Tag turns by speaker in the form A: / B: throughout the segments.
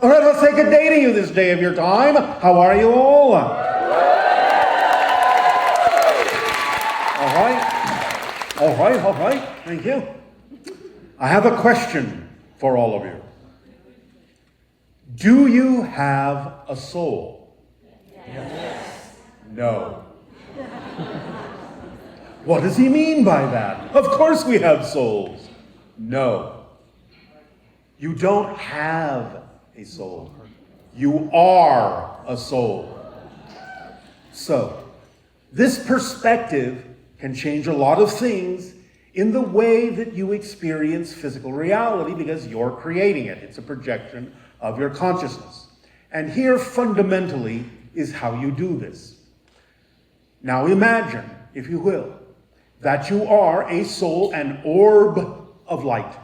A: All right, let's say good day to you this day of your time. How are you all? All right. Thank you. I have a question for all of you. Do you have a soul?
B: Yes.
A: No. What does he mean by that? Of course we have souls. No. You don't have a soul. You are a soul. So, this perspective can change a lot of things in the way that you experience physical reality because you're creating it. It's a projection of your consciousness. And here, fundamentally, is how you do this. Now imagine, if you will, that you are a soul, an orb of light.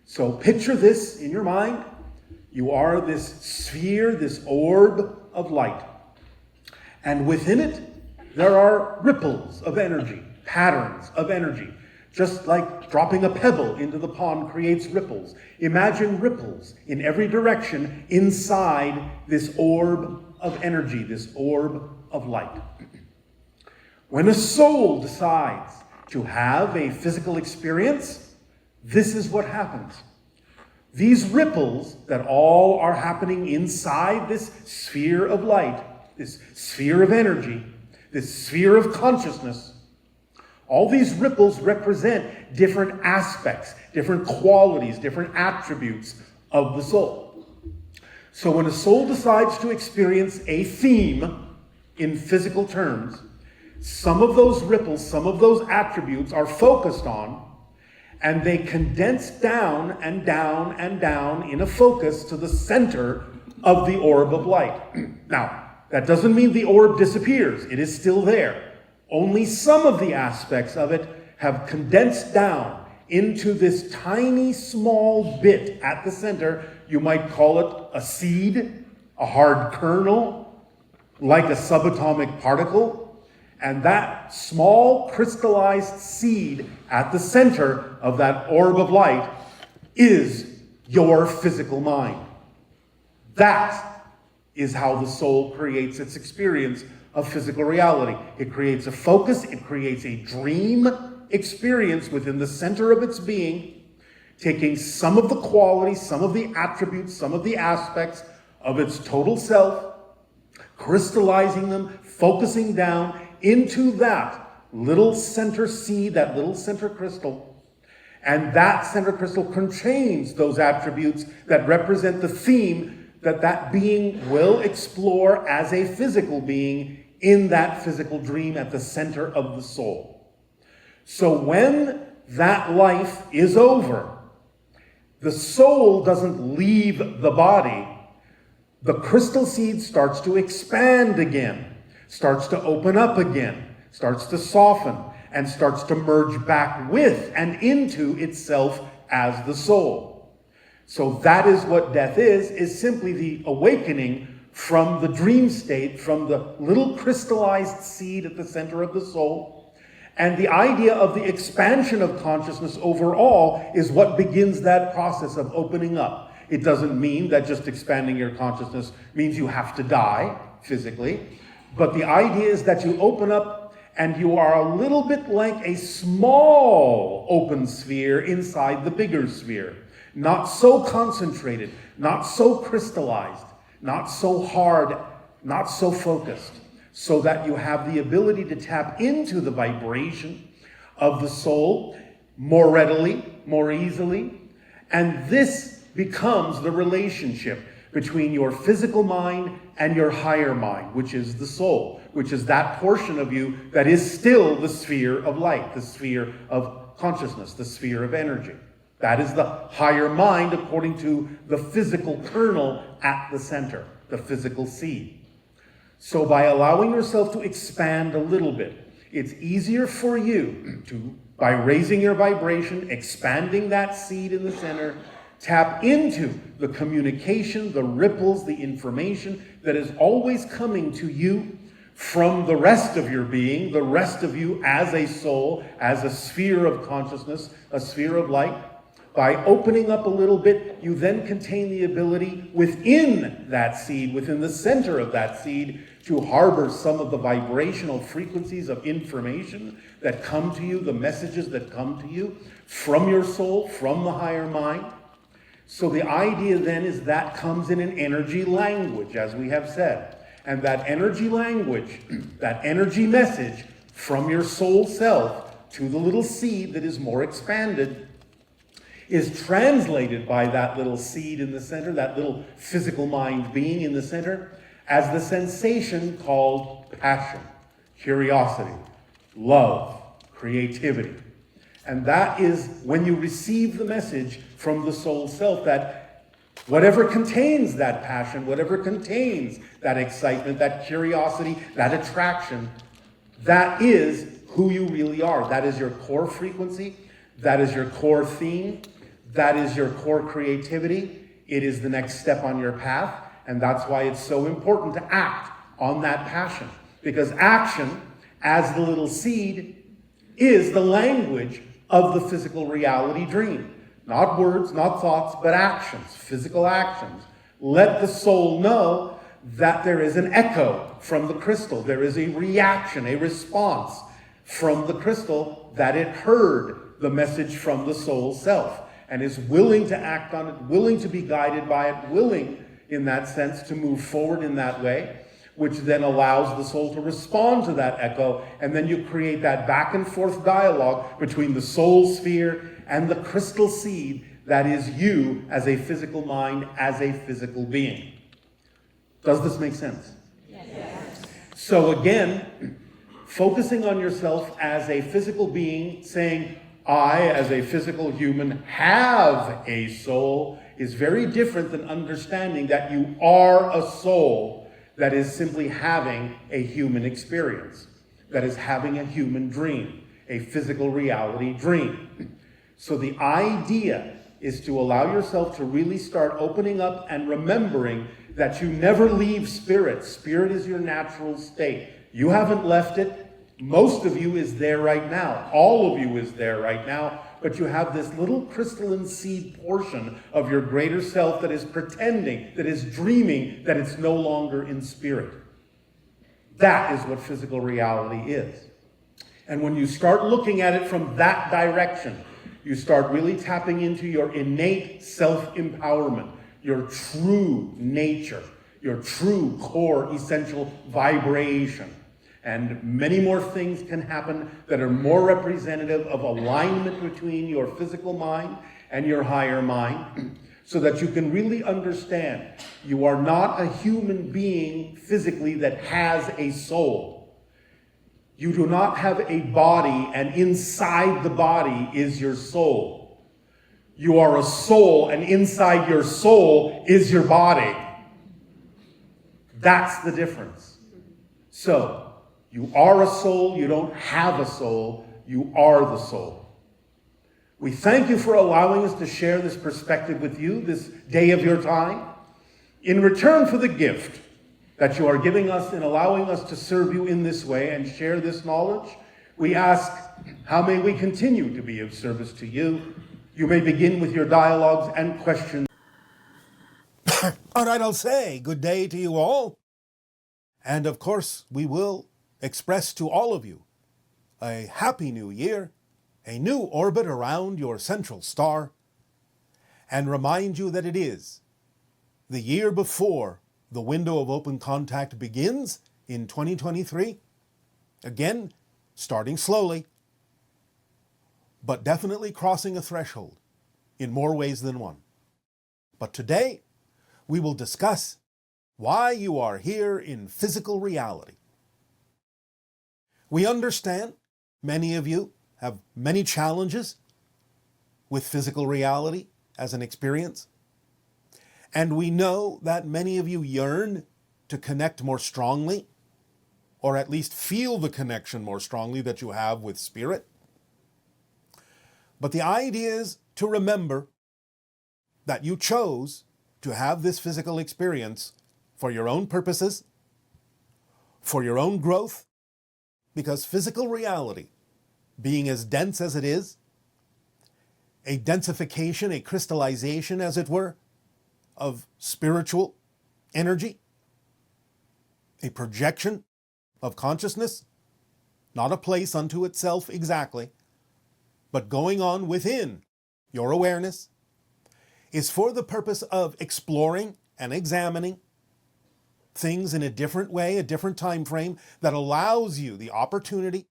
A: So picture this in your mind. You are this sphere, this orb of light. And within it, there are ripples of energy, patterns of energy. Just like dropping a pebble into the pond creates ripples. Imagine ripples in every direction inside this orb of energy, this orb of light. When a soul decides to have a physical experience, this is what happens. These ripples that all are happening inside this sphere of light, this sphere of energy, this sphere of consciousness, all these ripples represent different aspects, different qualities, different attributes of the soul. So when a soul decides to experience a theme in physical terms, some of those ripples, some of those attributes are focused on, and they condense down and down and down in a focus to the center of the orb of light. Now, that doesn't mean the orb disappears. It is still there. Only some of the aspects of it have condensed down into this tiny small bit at the center. You might call it a seed, a hard kernel, like a subatomic particle. And that small crystallized seed at the center of that orb of light is your physical mind. That is how the soul creates its experience of physical reality. It creates a focus, it creates a dream experience within the center of its being, taking some of the qualities, some of the attributes, some of the aspects of its total self, crystallizing them, focusing down into that little center seed, that little center crystal. And that center crystal contains those attributes that represent the theme that that being will explore as a physical being in that physical dream at the center of the soul. So when that life is over, the soul doesn't leave the body. The crystal seed starts to expand again, starts to open up again, starts to soften, and starts to merge back with and into itself as the soul. So that is what death is simply the awakening from the dream state, from the little crystallized seed at the center of the soul. And the idea of the expansion of consciousness overall is what begins that process of opening up. It doesn't mean that just expanding your consciousness means you have to die physically. But the idea is that you open up and you are a little bit like a small open sphere inside the bigger sphere. Not so concentrated, not so crystallized, not so hard, not so focused, so that you have the ability to tap into the vibration of the soul more readily, more easily. And this becomes the relationship between your physical mind and your higher mind, which is the soul, which is that portion of you that is still the sphere of light, the sphere of consciousness, the sphere of energy. That is the higher mind according to the physical kernel at the center, the physical seed. So by allowing yourself to expand a little bit, it's easier for you to, by raising your vibration, expanding that seed in the center, tap into the communication, the ripples, the information that is always coming to you from the rest of your being, the rest of you as a soul, as a sphere of consciousness, a sphere of light. By opening up a little bit, you then contain the ability within that seed, within the center of that seed, to harbor some of the vibrational frequencies of information that come to you, the messages that come to you from your soul, from the higher mind. So the idea then is that comes in an energy language, as we have said. And that energy language, that energy message from your soul self to the little seed that is more expanded, is translated by that little seed in the center, that little physical mind being in the center, as the sensation called passion, curiosity, love, creativity. And that is when you receive the message from the soul self that whatever contains that passion, whatever contains that excitement, that curiosity, that attraction, that is who you really are. That is your core frequency. That is your core theme. That is your core creativity. It is the next step on your path. And that's why it's so important to act on that passion. Because action, as the little seed, is the language of the physical reality dream. Not words, not thoughts, but actions, physical actions. Let the soul know that there is an echo from the crystal. There is a reaction, a response from the crystal that it heard the message from the soul self and is willing to act on it, willing to be guided by it, willing in that sense to move forward in that way, which then allows the soul to respond to that echo, and then you create that back and forth dialogue between the soul sphere and the crystal seed that is you as a physical mind, as a physical being. Does this make sense?
B: Yes.
A: So again, focusing on yourself as a physical being, saying, I, as a physical human, have a soul, is very different than understanding that you are a soul that is simply having a human experience, that is having a human dream, a physical reality dream. So the idea is to allow yourself to really start opening up and remembering that you never leave spirit. Spirit is your natural state. You haven't left it. Most of you is there right now. All of you is there right now. But you have this little crystalline seed portion of your greater self that is pretending, that is dreaming that it's no longer in spirit. That is what physical reality is. And when you start looking at it from that direction, you start really tapping into your innate self-empowerment, your true nature, your true core essential vibration. And many more things can happen that are more representative of alignment between your physical mind and your higher mind, so that you can really understand you are not a human being physically that has a soul. You do not have a body, and inside the body is your soul. You are a soul, and inside your soul is your body. That's the difference. So, you are a soul, you don't have a soul, you are the soul. We thank you for allowing us to share this perspective with you this day of your time. In return for the gift that you are giving us in allowing us to serve you in this way and share this knowledge, we ask, how may we continue to be of service to you? You may begin with your dialogues and questions.
C: All right, I'll say good day to you all. And of course, we will express to all of you a happy new year, a new orbit around your central star, and remind you that it is the year before the window of open contact begins in 2023. Again, starting slowly, but definitely crossing a threshold in more ways than one. But today, we will discuss why you are here in physical reality. We understand many of you have many challenges with physical reality as an experience. And we know that many of you yearn to connect more strongly, or at least feel the connection more strongly that you have with spirit. But the idea is to remember that you chose to have this physical experience for your own purposes, for your own growth, because physical reality, being as dense as it is, a densification, a crystallization, as it were, of spiritual energy, a projection of consciousness, not a place unto itself exactly, but going on within your awareness, is for the purpose of exploring and examining things in a different way, a different time frame that allows you the opportunity,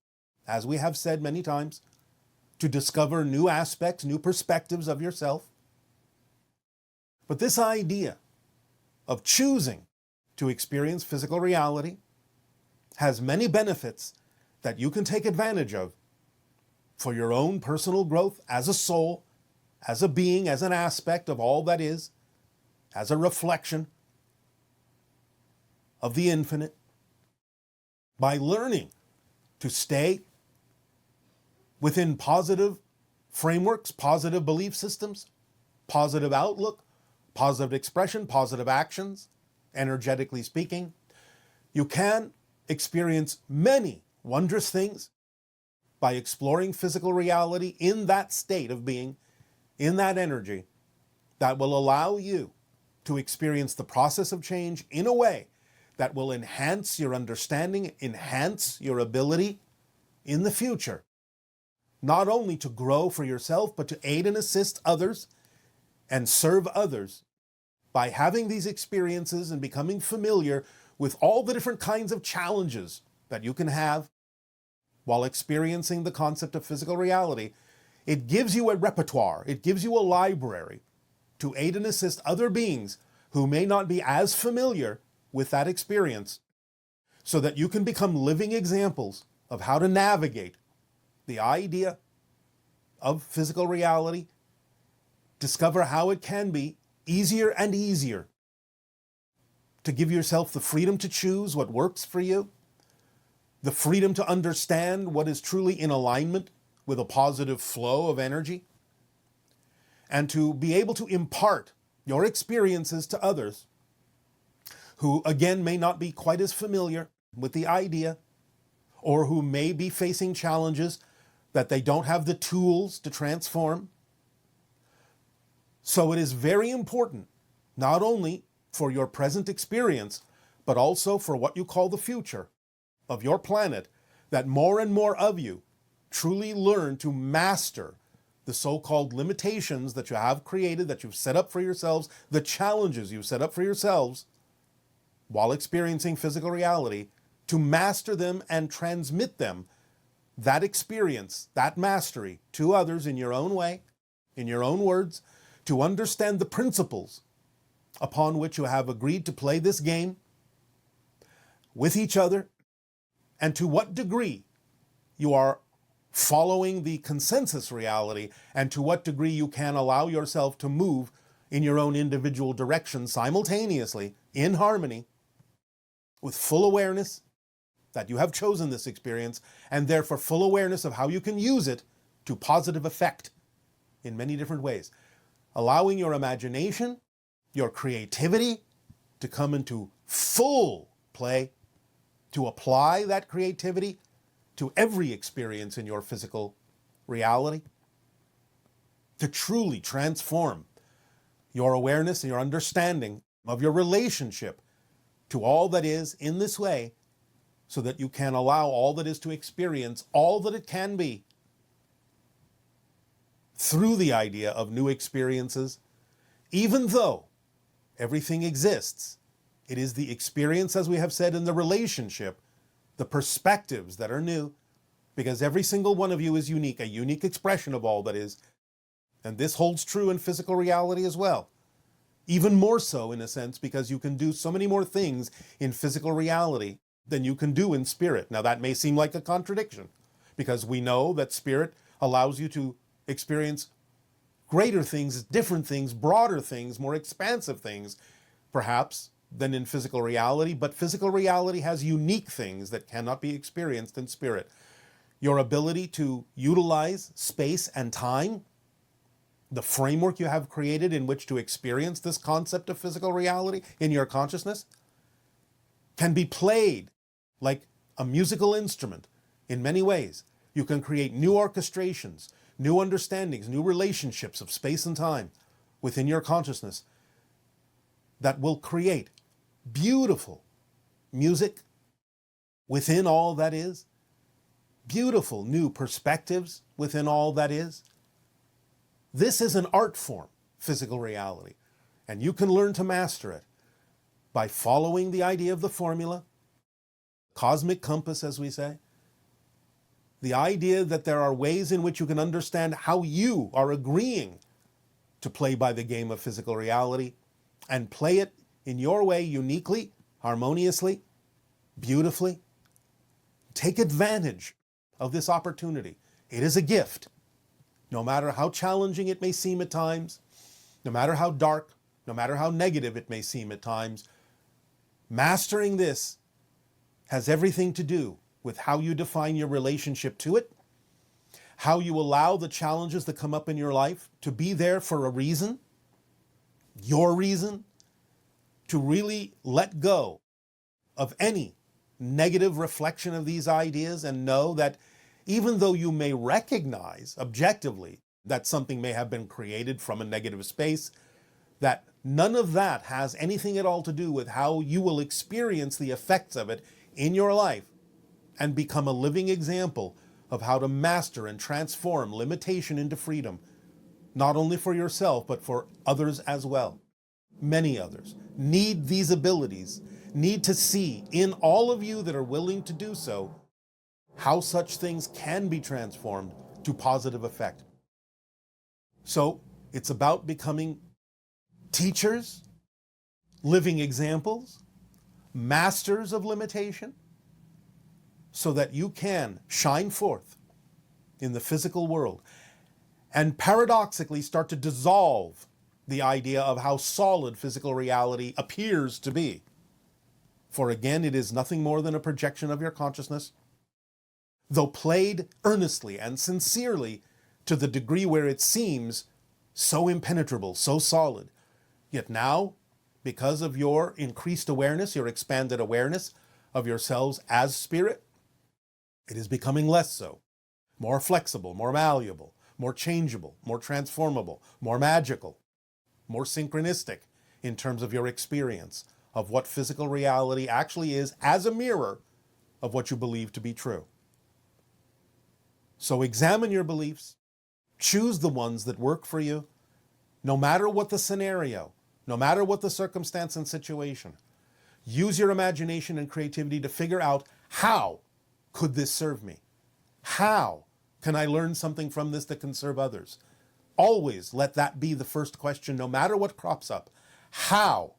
C: as we have said many times, to discover new aspects, new perspectives of yourself. But this idea of choosing to experience physical reality has many benefits that you can take advantage of for your own personal growth as a soul, as a being, as an aspect of all that is, as a reflection of the infinite, by learning to stay within positive frameworks, positive belief systems, positive outlook, positive expression, positive actions, energetically speaking. You can experience many wondrous things by exploring physical reality in that state of being, in that energy, that will allow you to experience the process of change in a way that will enhance your understanding, enhance your ability in the future, not only to grow for yourself, but to aid and assist others and serve others by having these experiences and becoming familiar with all the different kinds of challenges that you can have while experiencing the concept of physical reality. It gives you a repertoire, it gives you a library to aid and assist other beings who may not be as familiar with that experience, so that you can become living examples of how to navigate the idea of physical reality, discover how it can be easier and easier to give yourself the freedom to choose what works for you, the freedom to understand what is truly in alignment with a positive flow of energy, and to be able to impart your experiences to others who, again, may not be quite as familiar with the idea, or who may be facing challenges that they don't have the tools to transform. So it is very important, not only for your present experience, but also for what you call the future of your planet, that more and more of you truly learn to master the so-called limitations that you have created, that you've set up for yourselves, the challenges you've set up for yourselves while experiencing physical reality, to master them and transmit them, that experience, that mastery, to others in your own way, in your own words, to understand the principles upon which you have agreed to play this game with each other, and to what degree you are following the consensus reality, and to what degree you can allow yourself to move in your own individual direction simultaneously, in harmony, with full awareness that you have chosen this experience, and therefore full awareness of how you can use it to positive effect in many different ways. Allowing your imagination, your creativity to come into full play, to apply that creativity to every experience in your physical reality, to truly transform your awareness and your understanding of your relationship to all that is in this way, so that you can allow all that is to experience all that it can be through the idea of new experiences. Even though everything exists, it is the experience, as we have said, in the relationship, the perspectives that are new, because every single one of you is unique, a unique expression of all that is. And this holds true in physical reality as well. Even more so, in a sense, because you can do so many more things in physical reality than you can do in spirit. Now, that may seem like a contradiction, because we know that spirit allows you to experience greater things, different things, broader things, more expansive things, perhaps, than in physical reality. But physical reality has unique things that cannot be experienced in spirit. Your ability to utilize space and time, the framework you have created in which to experience this concept of physical reality in your consciousness, can be played like a musical instrument in many ways. You can create new orchestrations new understandings, new relationships of space and time within your consciousness that will create beautiful music within all that is, beautiful new perspectives within all that is. This is an art form, physical reality, and you can learn to master it by following the idea of the formula, cosmic compass, as we say, the idea that there are ways in which you can understand how you are agreeing to play by the game of physical reality and play it in your way uniquely, harmoniously, beautifully. Take advantage of this opportunity. It is a gift. No matter how challenging it may seem at times, no matter how dark, no matter how negative it may seem at times, mastering this has everything to do with how you define your relationship to it, how you allow the challenges that come up in your life to be there for a reason, your reason, to really let go of any negative reflection of these ideas and know that even though you may recognize objectively that something may have been created from a negative space, that none of that has anything at all to do with how you will experience the effects of it in your life and become a living example of how to master and transform limitation into freedom, not only for yourself, but for others as well. Many others need these abilities, need to see in all of you that are willing to do so, how such things can be transformed to positive effect. So it's about becoming teachers, living examples, masters of limitation, so that you can shine forth in the physical world and paradoxically start to dissolve the idea of how solid physical reality appears to be. For again, it is nothing more than a projection of your consciousness, though played earnestly and sincerely to the degree where it seems so impenetrable, so solid. Yet now, because of your increased awareness, your expanded awareness of yourselves as spirit, it is becoming less so, more flexible, more malleable, more changeable, more transformable, more magical, more synchronistic in terms of your experience of what physical reality actually is as a mirror of what you believe to be true. So examine your beliefs, choose the ones that work for you, no matter what the scenario, no matter what the circumstance and situation. Use your imagination and creativity to figure out, how could this serve me? How can I learn something from this that can serve others? Always let that be the first question, no matter what crops up. How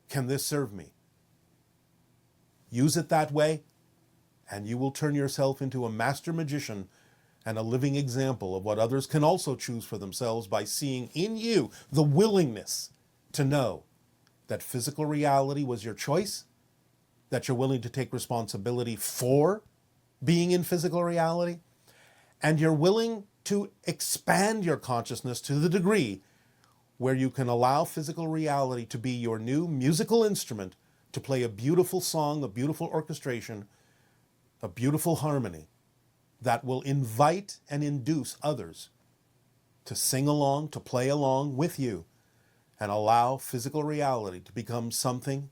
C: can this serve me? Use it that way, and you will turn yourself into a master magician and a living example of what others can also choose for themselves by seeing in you the willingness to know that physical reality was your choice, that you're willing to take responsibility for being in physical reality, and you're willing to expand your consciousness to the degree where you can allow physical reality to be your new musical instrument to play a beautiful song, a beautiful orchestration, a beautiful harmony that will invite and induce others to sing along, to play along with you, and allow physical reality to become something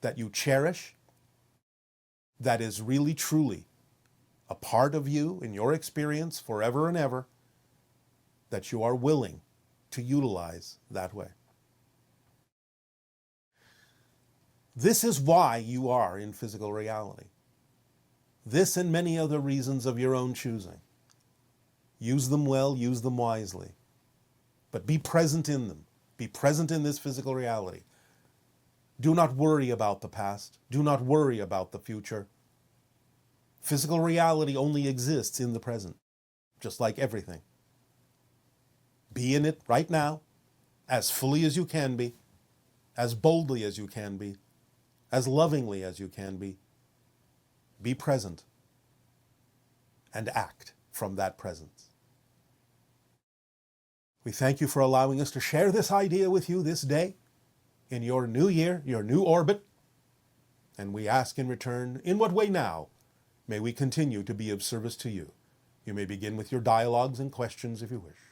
C: that you cherish, that is really truly a part of you in your experience forever and ever, that you are willing to utilize that way. This is why you are in physical reality. This and many other reasons of your own choosing. Use them well, use them wisely. But be present in them. Be present in this physical reality. Do not worry about the past. Do not worry about the future. Physical reality only exists in the present, just like everything. Be in it right now, as fully as you can be, as boldly as you can be, as lovingly as you can be. Be present and act from that presence. We thank you for allowing us to share this idea with you this day in your new year, your new orbit. And we ask in return, in what way now may we continue to be of service to you? You may begin with your dialogues and questions if you wish.